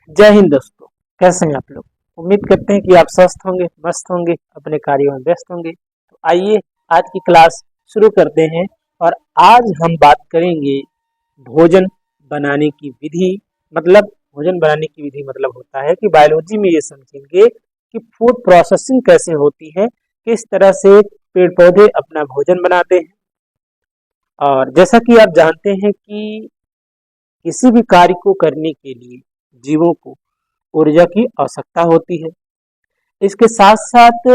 जय हिंद दोस्तों। कैसे हैं आप लोग? उम्मीद करते हैं कि आप स्वस्थ होंगे, मस्त होंगे, अपने कार्यों में व्यस्त होंगे। तो आइए आज की क्लास शुरू करते हैं। और आज हम बात करेंगे भोजन बनाने की विधि। मतलब भोजन बनाने की विधि मतलब होता है कि बायोलॉजी में ये समझेंगे कि फूड प्रोसेसिंग कैसे होती है, किस तरह से पेड़ पौधे अपना भोजन बनाते हैं। और जैसा कि आप जानते हैं कि किसी भी कार्य को करने के लिए जीवों को ऊर्जा की आवश्यकता होती है। इसके साथ साथ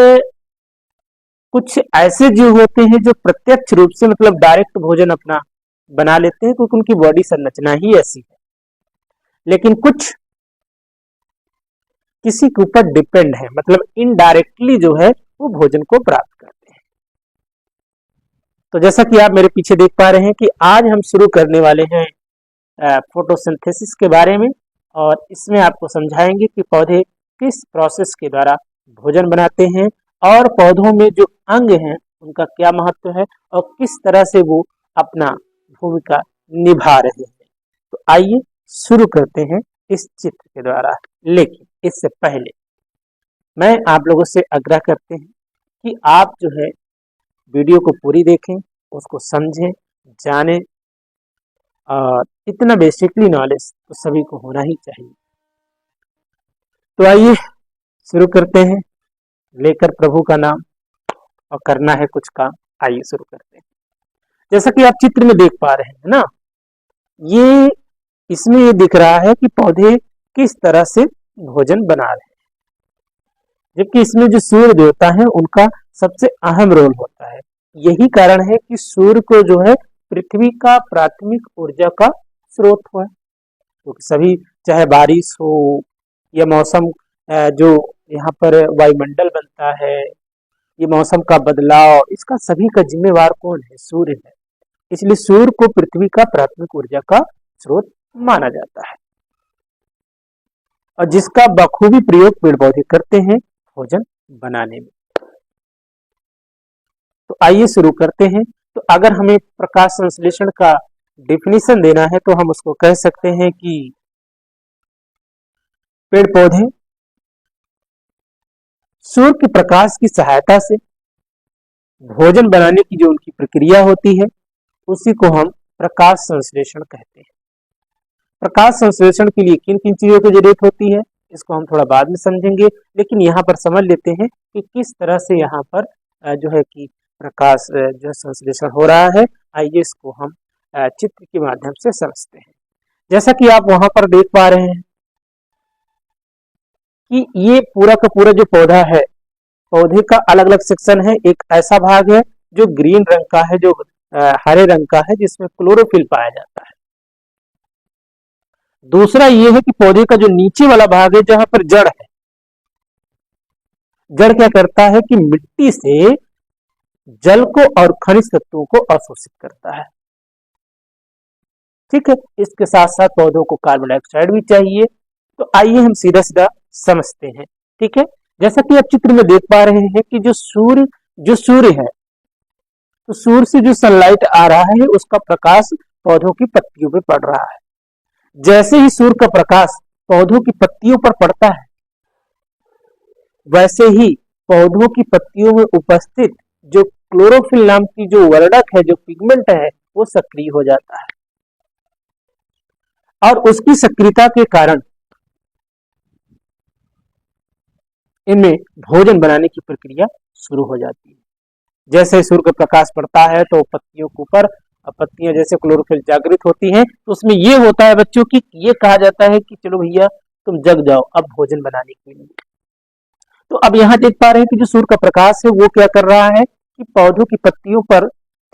कुछ ऐसे जीव होते हैं जो प्रत्यक्ष रूप से मतलब डायरेक्ट भोजन अपना बना लेते हैं क्योंकि उनकी बॉडी संरचना ही ऐसी है। लेकिन कुछ किसी के ऊपर डिपेंड है, मतलब इनडायरेक्टली जो है वो भोजन को प्राप्त करते हैं। तो जैसा कि आप मेरे पीछे देख पा रहे हैं कि आज हम शुरू करने वाले हैं फोटोसिंथेसिस के बारे में। और इसमें आपको समझाएंगे कि पौधे किस प्रोसेस के द्वारा भोजन बनाते हैं और पौधों में जो अंग हैं उनका क्या महत्व है और किस तरह से वो अपना भूमिका निभा रहे हैं। तो आइए शुरू करते हैं इस चित्र के द्वारा। लेकिन इससे पहले मैं आप लोगों से आग्रह करते हैं कि आप जो है वीडियो को पूरी देखें, उसको समझें, जानें। और इतना बेसिकली नॉलेज तो सभी को होना ही चाहिए। तो आइए शुरू करते हैं, लेकर प्रभु का नाम और करना है कुछ काम। आइए शुरू करते हैं। जैसा कि आप चित्र में देख पा रहे हैं ना, ये इसमें ये दिख रहा है कि पौधे किस तरह से भोजन बना रहे हैं, जबकि इसमें जो सूर्य देवता है उनका सबसे अहम रोल होता है। यही कारण है कि सूर्य को जो है पृथ्वी का प्राथमिक ऊर्जा का स्रोत है। तो सभी, चाहे बारिश हो या मौसम, जो यहाँ पर वायुमंडल बनता है, ये मौसम का बदलाव, इसका सभी का जिम्मेवार कौन है? सूर्य है। इसलिए सूर्य को पृथ्वी का प्राथमिक ऊर्जा का स्रोत माना जाता है और जिसका बखूबी प्रयोग पेड़ पौधे करते हैं भोजन बनाने में। तो आइए शुरू करते हैं। तो अगर हमें प्रकाश संश्लेषण का डिफिनीशन देना है तो हम उसको कह सकते हैं कि पेड़ पौधे सूर्य के प्रकाश की सहायता से भोजन बनाने की जो उनकी प्रक्रिया होती है उसी को हम प्रकाश संश्लेषण कहते हैं। प्रकाश संश्लेषण के लिए किन किन चीजों की जरूरत होती है इसको हम थोड़ा बाद में समझेंगे, लेकिन यहाँ पर समझ लेते हैं कि किस तरह से यहाँ पर जो है कि प्रकाश जो संश्लेषण हो रहा है। आइए इसको हम चित्र के माध्यम से समझते हैं। जैसा कि आप वहां पर देख पा रहे हैं कि ये पूरा का पूरा जो पौधा है, पौधे का अलग अलग सेक्शन है। एक ऐसा भाग है जो ग्रीन रंग का है, जो हरे रंग का है, जिसमें क्लोरोफिल पाया जाता है। दूसरा ये है कि पौधे का जो नीचे वाला भाग है जहां पर जड़ है, जड़ क्या करता है कि मिट्टी से जल को और खनिज तत्वों को अवशोषित करता है। ठीक है, इसके साथ साथ पौधों को कार्बन डाइऑक्साइड भी चाहिए। तो आइए हम सीधा सीधा समझते हैं। ठीक है, जैसा कि आप चित्र में देख पा रहे हैं कि जो सूर्य है, तो सूर्य से जो सनलाइट आ रहा है उसका प्रकाश पौधों की पत्तियों पे पड़ रहा है। जैसे ही सूर्य का प्रकाश पौधों की पत्तियों पर पड़ता है, वैसे ही पौधों की पत्तियों में उपस्थित जो क्लोरोफिल नाम की जो वर्णक है, जो पिगमेंट है, वो सक्रिय हो जाता है और उसकी सक्रियता के कारण इनमें भोजन बनाने की प्रक्रिया शुरू हो जाती है। जैसे सूर्य का प्रकाश पड़ता है तो पत्तियों के ऊपर पत्तियां जैसे क्लोरोफिल जागृत होती हैं, तो उसमें ये होता है बच्चों की, ये कहा जाता है कि चलो भैया तुम जग जाओ अब भोजन बनाने के लिए। तो अब यहाँ देख पा रहे हैं कि जो सूर्य का प्रकाश है वो क्या कर रहा है कि पौधों की पत्तियों पर,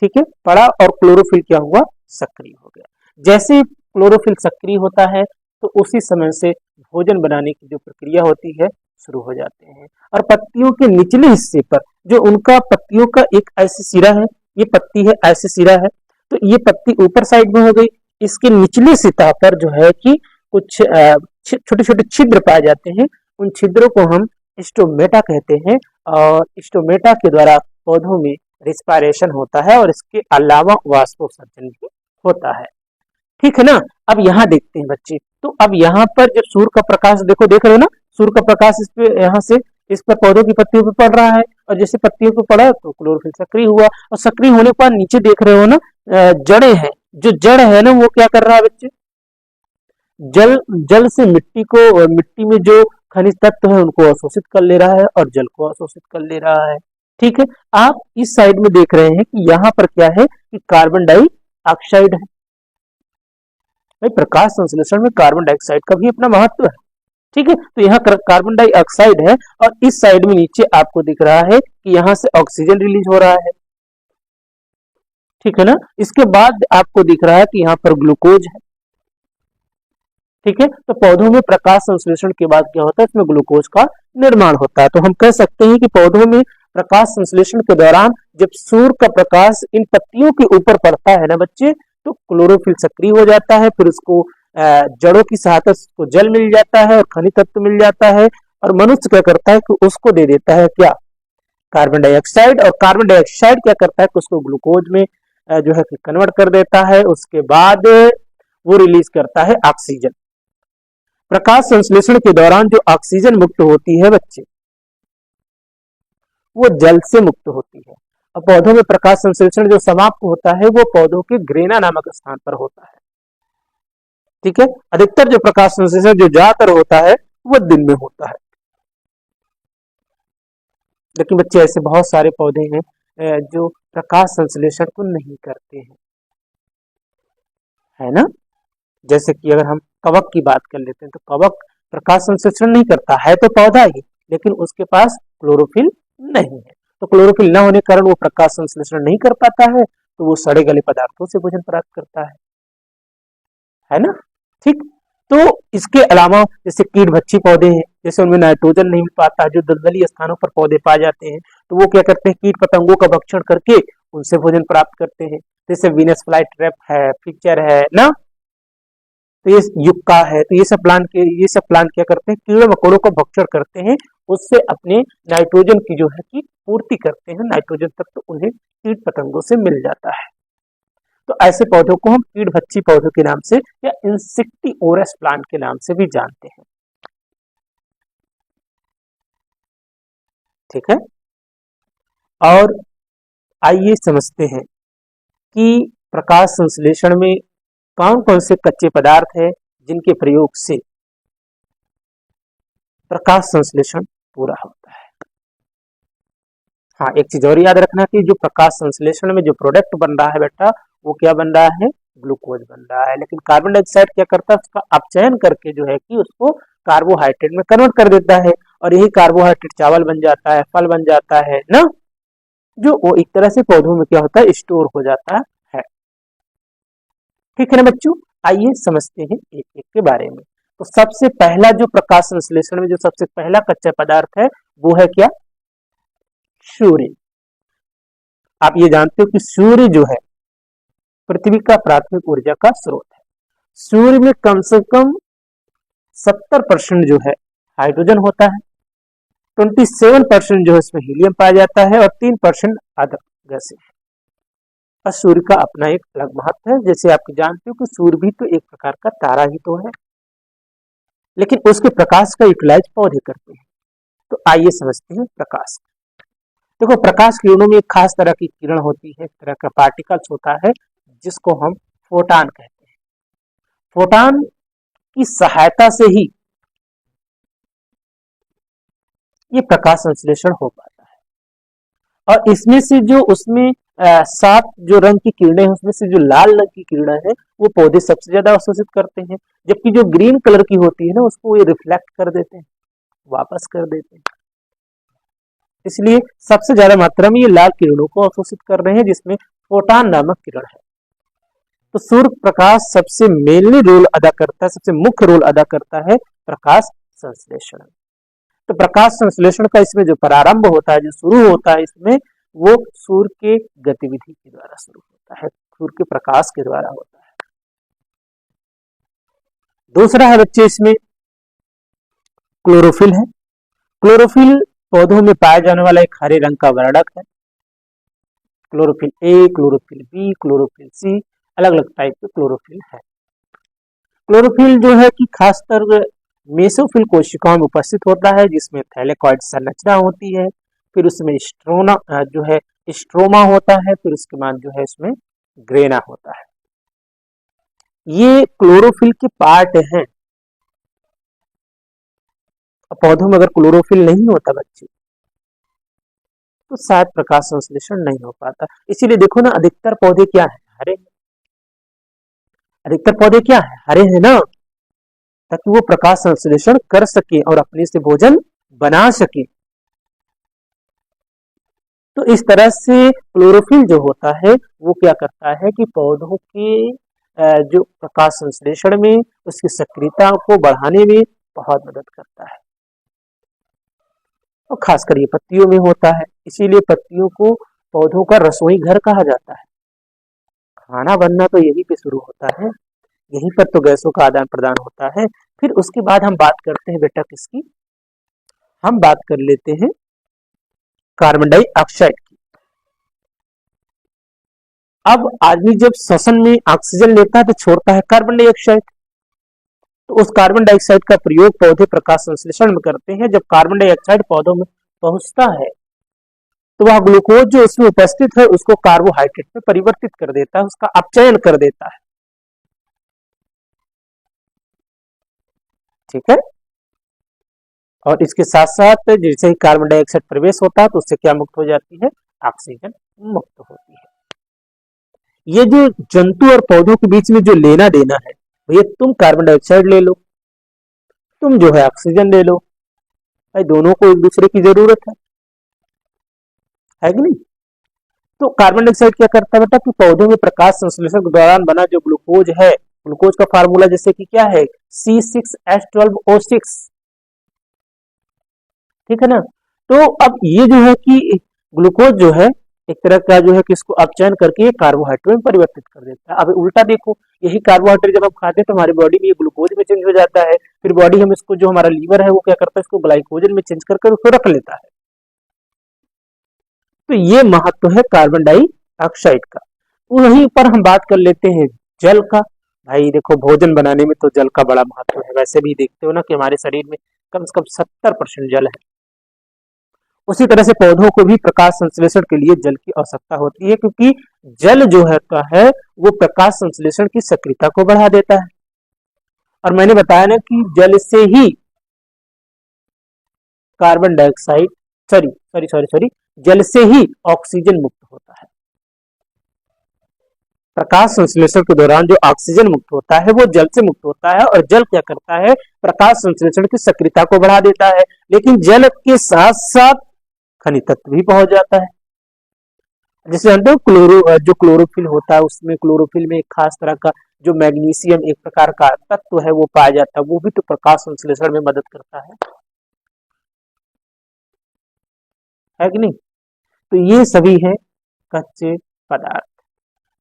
ठीक है, पड़ा और क्लोरोफिल क्या हुआ? सक्रिय हो गया। जैसे क्लोरोफिल सक्रिय होता है तो उसी समय से भोजन बनाने की जो प्रक्रिया होती है शुरू हो जाते हैं। और पत्तियों के निचले हिस्से पर जो उनका पत्तियों का एक ऐसे सिरा है, ये पत्ती है, ऐसे सिरा है, तो ये पत्ती ऊपर साइड में हो गई। इसके निचले सतह पर जो है कि कुछ छोटे छोटे छिद्र पाए जाते हैं। उन छिद्रों को हम स्टोमेटा कहते हैं और स्टोमेटा के द्वारा पौधों में रिस्पायरेशन होता है और इसके अलावा वाष्पोत्सर्जन भी होता है। ठीक है ना। अब यहाँ देखते हैं बच्चे तो अब यहाँ पर जब सूर्य का प्रकाश देखो, देख रहे हो ना, सूर्य का प्रकाश इस पे, यहाँ से इस पर पौधों की पत्तियों पर पड़ रहा है, और जैसे पत्तियों पर पड़ा तो क्लोरोफिल सक्रिय हुआ, और सक्रिय होने के बाद नीचे देख रहे हो ना, जड़ें हैं, जो जड़ है ना वो क्या कर रहा है बच्चे, जल जल से मिट्टी को, मिट्टी में जो खनिज तत्व है उनको अवशोषित कर ले रहा है और जल को अवशोषित कर ले रहा है। ठीक है, आप इस साइड में देख रहे हैं कि यहाँ पर क्या है कि कार्बन डाइऑक्साइड है। भाई प्रकाश संश्लेषण में कार्बन डाइऑक्साइड का भी अपना महत्व है। ठीक है, तो यहाँ कार्बन डाइऑक्साइड है, और इस साइड में नीचे आपको दिख रहा है कि यहाँ से ऑक्सीजन रिलीज हो रहा है। ठीक है ना, इसके बाद आपको दिख रहा है कि यहाँ पर ग्लूकोज है। ठीक है, तो पौधों में प्रकाश संश्लेषण के बाद क्या होता है, इसमें ग्लूकोज का निर्माण होता है। तो हम कह सकते हैं कि पौधों में प्रकाश संश्लेषण के दौरान जब सूर्य का प्रकाश इन पत्तियों के ऊपर पड़ता है ना बच्चे, तो क्लोरोफिल सक्रिय हो जाता है, फिर उसको जड़ों की सहायता से उसको जल मिल जाता है और खनिज तत्व मिल जाता है, और मनुष्य क्या करता है कि उसको दे देता है क्या, कार्बन डाइऑक्साइड, और कार्बन डाइऑक्साइड क्या करता है कि उसको ग्लूकोज में जो है कन्वर्ट कर देता है। उसके बाद वो रिलीज करता है ऑक्सीजन। प्रकाश संश्लेषण के दौरान जो ऑक्सीजन मुक्त होती है बच्चे, वो जल से मुक्त होती है। और पौधों में प्रकाश संश्लेषण जो समाप्त होता है वो पौधों के ग्रेना नामक स्थान पर होता है। ठीक है, अधिकतर जो प्रकाश संश्लेषण जो ज्यादातर होता है वो दिन में होता है, लेकिन बच्चे ऐसे बहुत सारे पौधे हैं जो प्रकाश संश्लेषण को नहीं करते हैं, है ना। जैसे कि अगर हम कवक की बात कर लेते हैं, तो कवक प्रकाश संश्लेषण नहीं करता है, तो पौधा ही, लेकिन उसके पास क्लोरोफिल नहीं है। तो क्लोरोफिल न होने के कारण वो प्रकाश संश्लेषण नहीं कर पाता है, तो वो सड़े गले पदार्थों से भोजन प्राप्त करता है ना। ठीक, तो इसके अलावा जैसे कीट भक्षी पौधे हैं, जैसे उनमें नाइट्रोजन नहीं मिल पाता, जो दलदली स्थानों पर पौधे पाए जाते हैं, तो वो क्या करते हैं, कीट पतंगों का भक्षण करके उनसे भोजन प्राप्त करते हैं। जैसे वीनस फ्लाई ट्रैप है, फिक्चर है ना, तो ये युक्का है, तो ये सब प्लांट क्या करते हैं, कीड़े मकोड़ों का भक्षण करते हैं, उससे अपने नाइट्रोजन की जो है कि पूर्ति करते हैं, नाइट्रोजन तक तो उन्हें कीट पतंगों से मिल जाता है। तो ऐसे पौधों को हम कीट भक्षी पौधों के नाम से या इंसेक्टिओरस प्लांट के नाम से भी जानते हैं। ठीक है, और आइए समझते हैं कि प्रकाश संश्लेषण में कौन कौन से कच्चे पदार्थ है जिनके प्रयोग से प्रकाश संश्लेषण पूरा होता है। हाँ, एक चीज और याद रखना कि जो प्रकाश संश्लेषण में जो प्रोडक्ट बन रहा है बेटा, वो क्या बन रहा है, ग्लूकोज बन रहा है, लेकिन कार्बन डाइऑक्साइड क्या करता है, उसका अपचयन करके जो है कि उसको कार्बोहाइड्रेट में कन्वर्ट कर देता है, और यही कार्बोहाइड्रेट चावल बन जाता है, फल बन जाता है ना, जो वो एक तरह से पौधों में क्या होता है, स्टोर हो जाता है। ठीक है ना बच्चों, आइए समझते हैं एक एक के बारे में। तो सबसे पहला जो प्रकाश संश्लेषण में जो सबसे पहला कच्चा पदार्थ है वो है क्या, सूर्य। आप ये जानते हो कि सूर्य जो है पृथ्वी का प्राथमिक ऊर्जा का स्रोत है। सूर्य में कम से कम 70% जो है हाइड्रोजन होता है, 27% जो है इसमें हीलियम पाया जाता है, और 3% अदर गैसें हैं। और सूर्य का अपना एक अलग महत्व है, जैसे आप जानते हो कि सूर्य भी तो एक प्रकार का तारा ही तो है, लेकिन उसके प्रकाश का यूटिलाइज पौधे करते हैं। तो आइए समझते हैं प्रकाश। देखो, प्रकाश किरणों में एक खास तरह की किरण होती है, एक तरह का पार्टिकल्स होता है जिसको हम फोटान कहते हैं। फोटान की सहायता से ही ये प्रकाश संश्लेषण हो पाता है, और इसमें से जो उसमें 7 जो रंग की किरणें हैं, उसमें से जो लाल रंग की किरणें हैं वो पौधे सबसे ज्यादा अवशोषित करते हैं, जबकि जो ग्रीन कलर की होती है ना उसको ये रिफ्लेक्ट कर देते हैं, वापस कर देते हैं। इसलिए सबसे ज्यादा मात्रा में ये लाल किरणों को अवशोषित कर रहे हैं, जिसमें फोटान नामक किरण है। तो सूर्य प्रकाश सबसे मेनली रोल अदा करता है, सबसे मुख्य रोल अदा करता है प्रकाश संश्लेषण। तो प्रकाश संश्लेषण का इसमें जो प्रारंभ होता है, जो शुरू होता है इसमें, वो सूर्य के गतिविधि के द्वारा शुरू होता है, सूर्य के प्रकाश के द्वारा होता है। दूसरा है बच्चे इसमें क्लोरोफिल है। क्लोरोफिल पौधों में पाया जाने वाला एक हरे रंग का वर्णक है। Chlorophyll A, chlorophyll B, chlorophyll C, अलग अलग टाइप के क्लोरोफिल है। क्लोरोफिल जो है कि खासकर मेसोफिल कोशिकाओं में उपस्थित होता है, जिसमें थैलेकॉइड संरचना होती है, फिर उसमें जो है स्ट्रोमा होता है, फिर उसके बाद जो है इसमें ग्रेना होता है। ये क्लोरोफिल के पार्ट हैं। पौधों में अगर क्लोरोफिल नहीं होता बच्चे तो शायद प्रकाश संश्लेषण नहीं हो पाता। इसीलिए देखो ना, अधिकतर पौधे क्या है, हरे। अधिकतर पौधे क्या है, हरे हैं ना, ताकि वो प्रकाश संश्लेषण कर सके और अपने से भोजन बना सके। तो इस तरह से क्लोरोफिल जो होता है वो क्या करता है कि पौधों के जो प्रकाश संश्लेषण में उसकी सक्रियता को बढ़ाने में बहुत मदद करता है, और खासकर ये पत्तियों में होता है। इसीलिए पत्तियों को पौधों का रसोई घर कहा जाता है। खाना बनना तो यहीं पे शुरू होता है, यहीं पर तो गैसों का आदान प्रदान होता है। फिर उसके बाद हम बात करते हैं बेटा किसकी, हम बात कर लेते हैं कार्बन डाइऑक्साइड की। अब आदमी जब श्वसन में ऑक्सीजन लेता है तो छोड़ता है कार्बन डाइऑक्साइड। तो उस कार्बन डाइऑक्साइड का प्रयोग पौधे प्रकाश संश्लेषण में करते हैं। जब कार्बन डाइऑक्साइड पौधों में पहुंचता है तो वह ग्लूकोज जो उसमें उपस्थित है उसको कार्बोहाइड्रेट में परिवर्तित कर देता है, उसका अपचयन कर देता है। ठीक है। और इसके साथ साथ जैसे ही कार्बन डाइऑक्साइड प्रवेश होता है तो उससे क्या मुक्त हो जाती है, ऑक्सीजन मुक्त होती है। ये जो जंतु और पौधों के बीच में जो लेना देना है, भैया तुम कार्बन डाइऑक्साइड ले लो, तुम जो है ऑक्सीजन ले लो, भाई दोनों को एक दूसरे की जरूरत है कि नहीं। तो कार्बन डाइऑक्साइड क्या करता है बेटा कि पौधों में प्रकाश संश्लेषण के दौरान बना जो ग्लूकोज है, ग्लूकोज का फार्मूला जैसे कि क्या है C6H12O6, ठीक है ना। तो अब ये जो है कि ग्लूकोज जो है एक तरह का जो है कि इसको अपचयन करके कार्बोहाइड्रेट में परिवर्तित कर देता है। अब उल्टा देखो, यही कार्बोहाइड्रेट जब हम खाते हैं तो हमारी बॉडी में ये ग्लूकोज में चेंज हो जाता है, फिर बॉडी हम इसको जो हमारा लीवर है वो क्या करता है, इसको ग्लाइकोजन में चेंज करके उसको रख लेता है। तो ये महत्व है कार्बन डाइऑक्साइड का। वहीं पर हम बात कर लेते हैं जल का। भाई देखो, भोजन बनाने में तो जल का बड़ा महत्व है। वैसे भी देखते हो ना कि हमारे शरीर में कम से कम 70% जल है। उसी तरह से पौधों को भी प्रकाश संश्लेषण के लिए जल की आवश्यकता होती है, क्योंकि जल जो है वो प्रकाश संश्लेषण की सक्रियता को बढ़ा देता है। और मैंने बताया ना कि जल से ही कार्बन डाइऑक्साइड सॉरी जल से ही ऑक्सीजन मुक्त होता है। प्रकाश संश्लेषण के दौरान जो ऑक्सीजन मुक्त होता है वो जल से मुक्त होता है, और जल क्या करता है, प्रकाश संश्लेषण की सक्रियता को बढ़ा देता है। लेकिन जल के साथ साथ खनिज तत्व भी पहुंच जाता है। जैसे जानते हो जो क्लोरोफिल होता है, उसमें क्लोरोफिल में एक खास तरह का जो मैग्नीशियम एक प्रकार का तत्व है वो पाया जाता है, वो भी तो प्रकाश संश्लेषण में मदद करता है कि नहीं। तो ये सभी है कच्चे पदार्थ।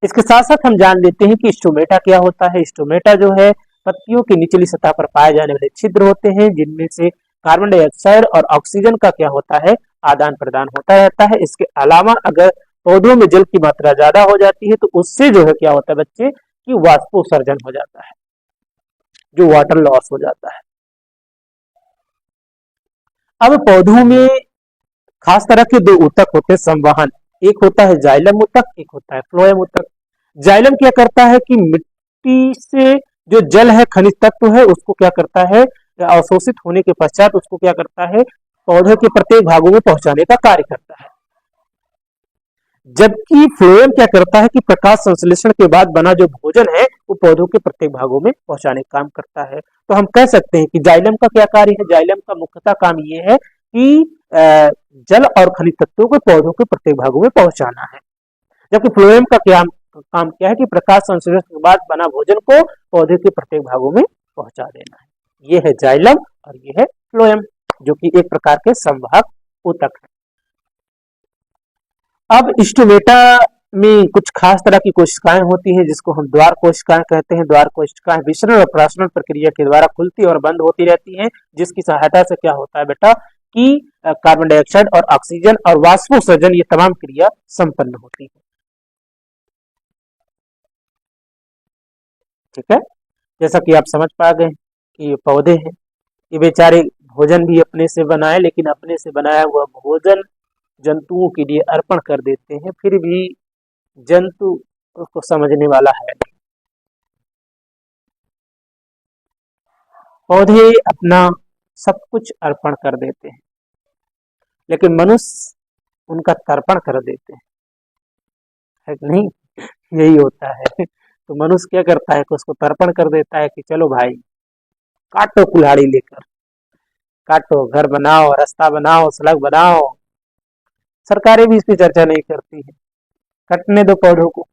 इसके साथ साथ हम जान लेते हैं कि स्टोमेटा क्या होता है। स्टोमेटा जो है पत्तियों की निचली सतह पर पाए जाने वाले छिद्र होते हैं, जिनमें से कार्बन डाइऑक्साइड और ऑक्सीजन का क्या होता है, आदान प्रदान होता रहता है। इसके अलावा अगर पौधों में जल की मात्रा ज्यादा हो जाती है तो उससे जो है क्या होता है बच्चे कि वाष्पोत्सर्जन हो जाता है, जो वाटर लॉस हो जाता है। अब पौधों में खास तरह के दो ऊतक होते हैं संवहन, एक होता है जाइलम ऊतक, एक होता है फ्लोएम ऊतक। जाइलम क्या करता है कि मिट्टी से जो जल है, खनिज तत्व है, उसको क्या करता है, अवशोषित होने के पश्चात उसको क्या करता है, पौधे के प्रत्येक भागों में पहुंचाने का कार्य करता है। जबकि फ्लोएम क्या करता है कि प्रकाश संश्लेषण के बाद बना जो भोजन है वो पौधों के प्रत्येक भागों में पहुंचाने का काम करता है। तो हम कह सकते हैं कि जाइलम का क्या कार्य है, जाइलम का मुख्यतः काम ये है कि जल और खनिज तत्वों को पौधों के प्रत्येक भागों में पहुंचाना है। जबकि फ्लोएम का काम क्या है कि प्रकाश संश्लेषण के बाद बना भोजन को पौधे के प्रत्येक भागों में पहुंचा देना है। ये है जाइलम और ये है फ्लोएम, जो कि एक प्रकार के संवाहक ऊतक है। अब स्टोमेटा में कुछ खास तरह की कोशिकाएं होती हैं जिसको हम द्वार कोशिकाएं कहते हैं। द्वार कोशिकाएं विसरण और प्रसरण प्रक्रिया के द्वारा खुलती और बंद होती रहती हैं, जिसकी सहायता से क्या होता है बेटा कि कार्बन डाइऑक्साइड और ऑक्सीजन और वाष्पोत्सर्जन ये तमाम क्रिया संपन्न होती है। ठीक है। जैसा कि आप समझ पा गए कि ये पौधे हैं, ये बेचारे भोजन भी अपने से बनाए, लेकिन अपने से बनाया हुआ भोजन जंतुओं के लिए अर्पण कर देते हैं, फिर भी जंतु उसको समझने वाला है नहीं। पौधे अपना सब कुछ अर्पण कर देते हैं, लेकिन मनुष्य उनका तर्पण कर देते हैं, है कि नहीं? यही होता है। तो मनुष्य क्या करता है कि उसको तर्पण कर देता है कि चलो भाई काटो कुल्हाड़ी लेकर, काटो, घर बनाओ, रास्ता बनाओ, सड़क बनाओ। सरकारें भी इस पे चर्चा नहीं करती है, कटने दो पौधों को।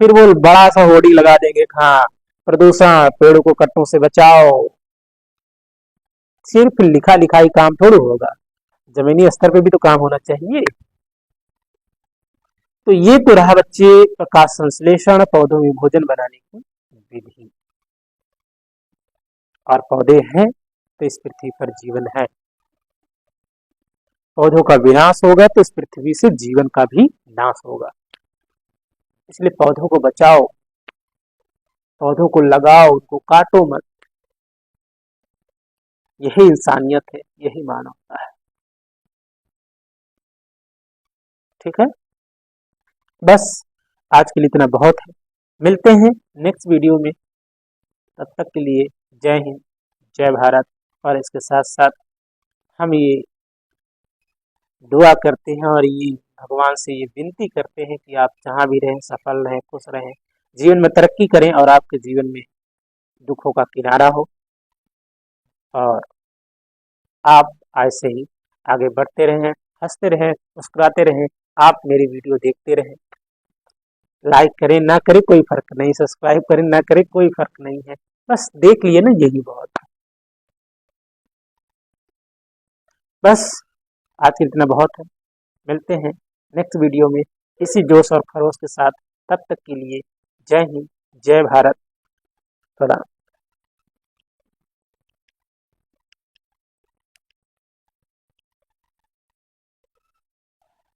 फिर वो बड़ा सा होर्डिंग लगा देंगे, हाँ प्रदूषण, पेड़ों को कटने से बचाओ। सिर्फ लिखा लिखाई काम थोड़ी होगा, जमीनी स्तर पे भी तो काम होना चाहिए। तो ये तो रहा बच्चे प्रकाश संश्लेषण, पौधों में भोजन बनाने की विधि। और पौधे हैं तो इस पृथ्वी पर जीवन है। पौधों का विनाश होगा तो इस पृथ्वी से जीवन का भी नाश होगा। इसलिए पौधों को बचाओ, पौधों को लगाओ, उनको काटो मत। यही इंसानियत है, यही मानवता है। ठीक है, बस आज के लिए इतना बहुत है। मिलते हैं नेक्स्ट वीडियो में, तब तक के लिए जय हिंद, जय भारत। और इसके साथ साथ हम ये दुआ करते हैं और ये भगवान से ये विनती करते हैं कि आप जहाँ भी रहें सफल रहें, खुश रहें, जीवन में तरक्की करें और आपके जीवन में दुखों का किनारा हो और आप ऐसे ही आगे बढ़ते रहें, हंसते रहें, मुस्कुराते रहें। आप मेरी वीडियो देखते रहें, लाइक करें ना करें कोई फर्क नहीं, सब्सक्राइब करें ना करें कोई फर्क नहीं है, बस देख लिए ना, यही बहुत है। बस आज के इतना बहुत है। मिलते हैं नेक्स्ट वीडियो में इसी जोश और खरोश के साथ। तब तक के लिए जय हिंद, जय भारत, प्रणाम।